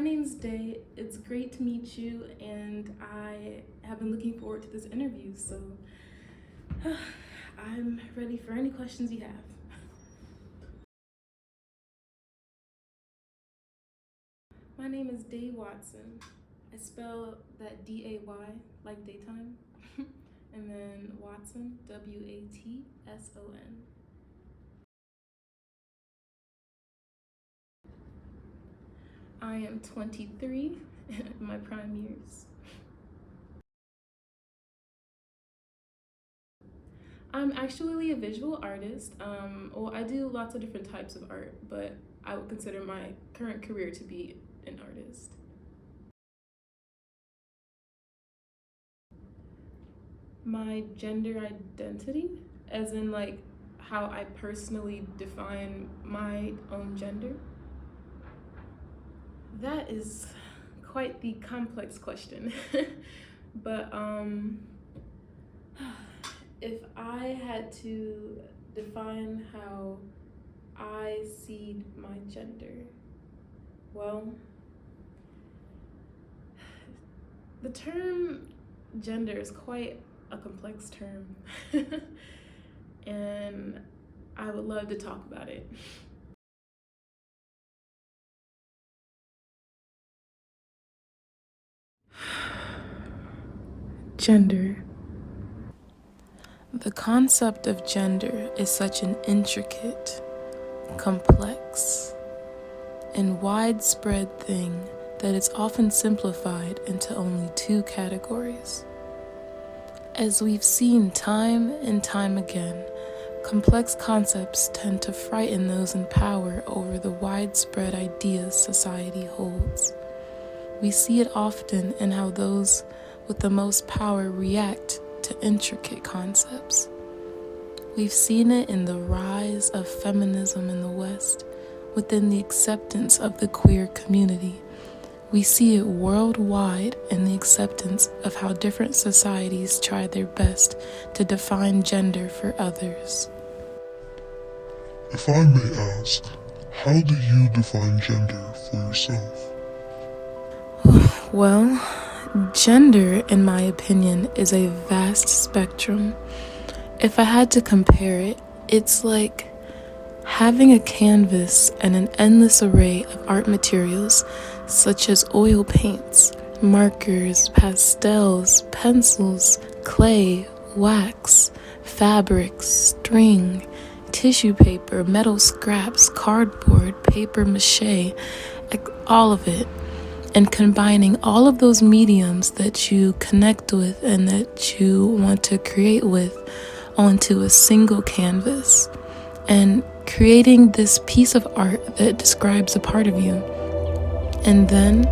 name's Day. It's great to meet you, and I have been looking forward to this interview, so I'm ready for any questions you have. My name is Day Watson. I spell that D-A-Y, like daytime, and then Watson, W-A-T-S-O-N. I am 23, in my prime years. I'm actually a visual artist. Well, I do lots of different types of art, but I would consider my current career to be an artist. My gender identity, as in like how I personally define my own gender, that is quite the complex question. But if I had to define how I see my gender, well, the term gender is quite a complex term, and I would love to talk about it. Gender. The concept of gender is such an intricate, complex, and widespread thing that it's often simplified into only two categories. As we've seen time and time again, complex concepts tend to frighten those in power over the widespread ideas society holds. We see it often in how those with the most power react to intricate concepts. We've seen it in the rise of feminism in the West, within the acceptance of the queer community. We see it worldwide in the acceptance of how different societies try their best to define gender for others. If I may ask, how do you define gender for yourself? Well, gender, in my opinion, is a vast spectrum. If I had to compare it, it's like having a canvas and an endless array of art materials such as oil paints, markers, pastels, pencils, clay, wax, fabrics, string, tissue paper, metal scraps, cardboard, paper mache, all of it. And combining all of those mediums that you connect with and that you want to create with onto a single canvas, and creating this piece of art that describes a part of you. And then,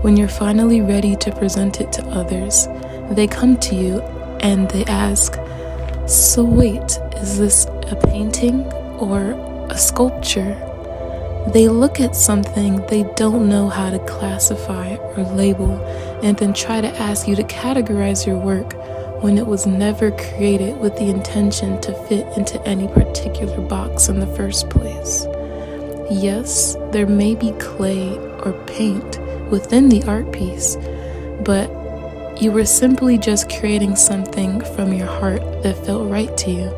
when you're finally ready to present it to others, they come to you and they ask, "So wait, is this a painting or a sculpture?" They look at something they don't know how to classify or label, and then try to ask you to categorize your work when it was never created with the intention to fit into any particular box in the first place. Yes, there may be clay or paint within the art piece, but you were simply just creating something from your heart that felt right to you.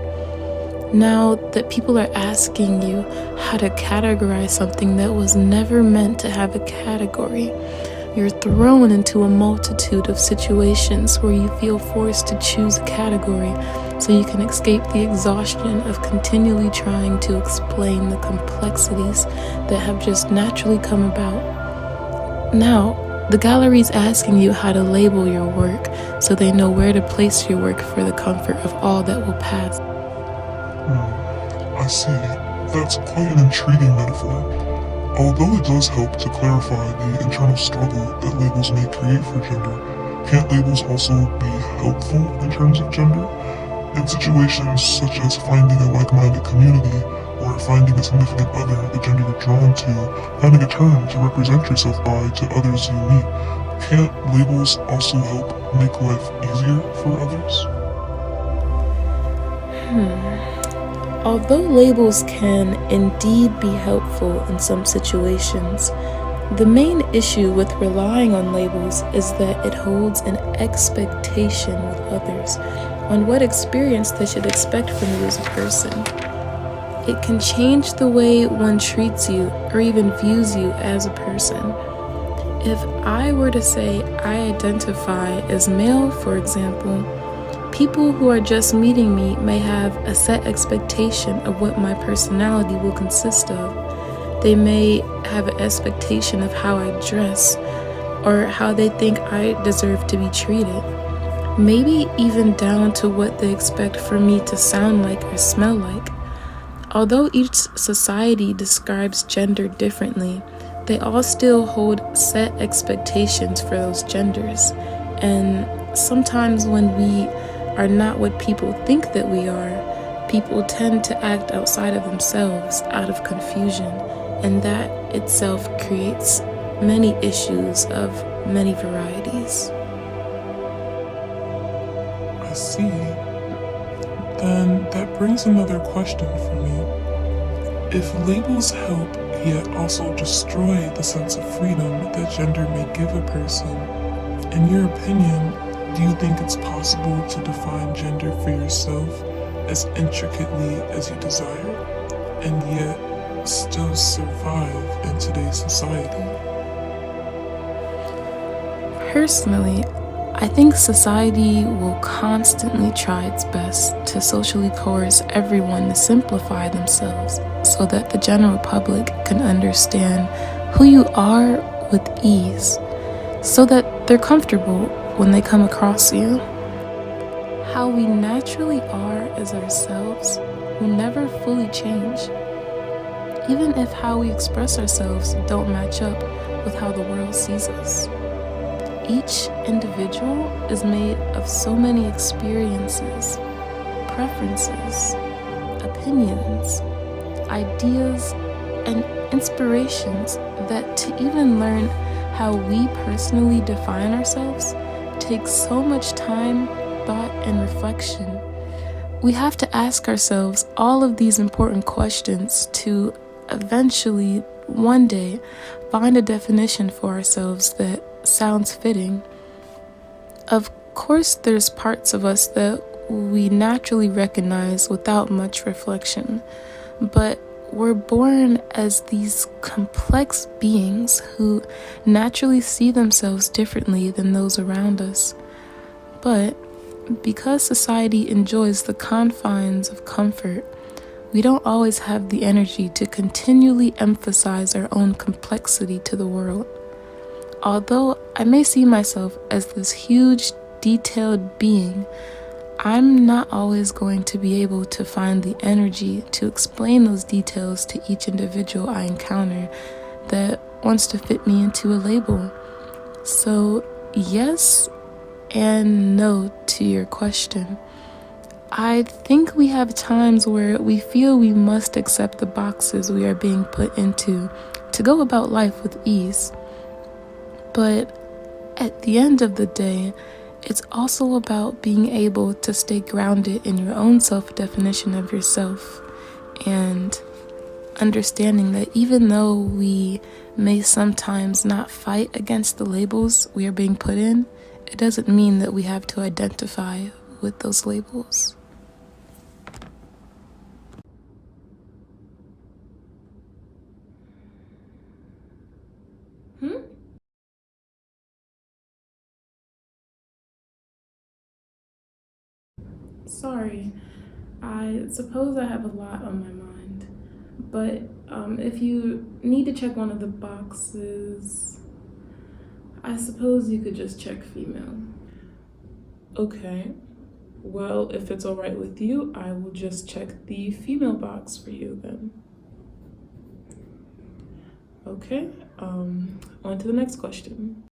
Now that people are asking you how to categorize something that was never meant to have a category, you're thrown into a multitude of situations where you feel forced to choose a category so you can escape the exhaustion of continually trying to explain the complexities that have just naturally come about. Now, the gallery's asking you how to label your work so they know where to place your work for the comfort of all that will pass. I see. That's quite an intriguing metaphor. Although it does help to clarify the internal struggle that labels may create for gender, can't labels also be helpful in terms of gender? In situations such as finding a like-minded community or finding a significant other the gender you're drawn to, finding a term to represent yourself by to others you meet, can't labels also help make life easier for others? Although labels can indeed be helpful in some situations, The main issue with relying on labels is that it holds an expectation with others on what experience they should expect from you as a person. It can change the way one treats you or even views you as a person. If I were to say I identify as male, for example, people who are just meeting me may have a set expectation of what my personality will consist of. They may have an expectation of how I dress or how they think I deserve to be treated. Maybe even down to what they expect for me to sound like or smell like. Although each society describes gender differently, they all still hold set expectations for those genders. And sometimes when we are not what people think that we are, people tend to act outside of themselves out of confusion. And that itself creates many issues of many varieties. I see. Then that brings another question for me. If labels help yet also destroy the sense of freedom that gender may give a person, in your opinion, do you think it's possible to define gender for yourself as intricately as you desire, and yet still survive in today's society? Personally, I think society will constantly try its best to socially coerce everyone to simplify themselves so that the general public can understand who you are with ease, so that they're comfortable when they come across you. How we naturally are as ourselves will never fully change, even if how we express ourselves don't match up with how the world sees us. Each individual is made of so many experiences, preferences, opinions, ideas, and inspirations that to even learn how we personally define ourselves takes so much time, thought, and reflection. We have to ask ourselves all of these important questions to eventually, one day, find a definition for ourselves that sounds fitting. Of course, there's parts of us that we naturally recognize without much reflection, but we're born as these complex beings who naturally see themselves differently than those around us. But because society enjoys the confines of comfort, we don't always have the energy to continually emphasize our own complexity to the world. Although I may see myself as this huge, detailed being, I'm not always going to be able to find the energy to explain those details to each individual I encounter that wants to fit me into a label. So, yes and no to your question. I think we have times where we feel we must accept the boxes we are being put into to go about life with ease. But at the end of the day, it's also about being able to stay grounded in your own self-definition of yourself and understanding that even though we may sometimes not fight against the labels we are being put in, it doesn't mean that we have to identify with those labels. Sorry, I suppose I have a lot on my mind, but if you need to check one of the boxes, I suppose you could just check female. Okay, well, if it's all right with you, I will just check the female box for you then. Okay, on to the next question.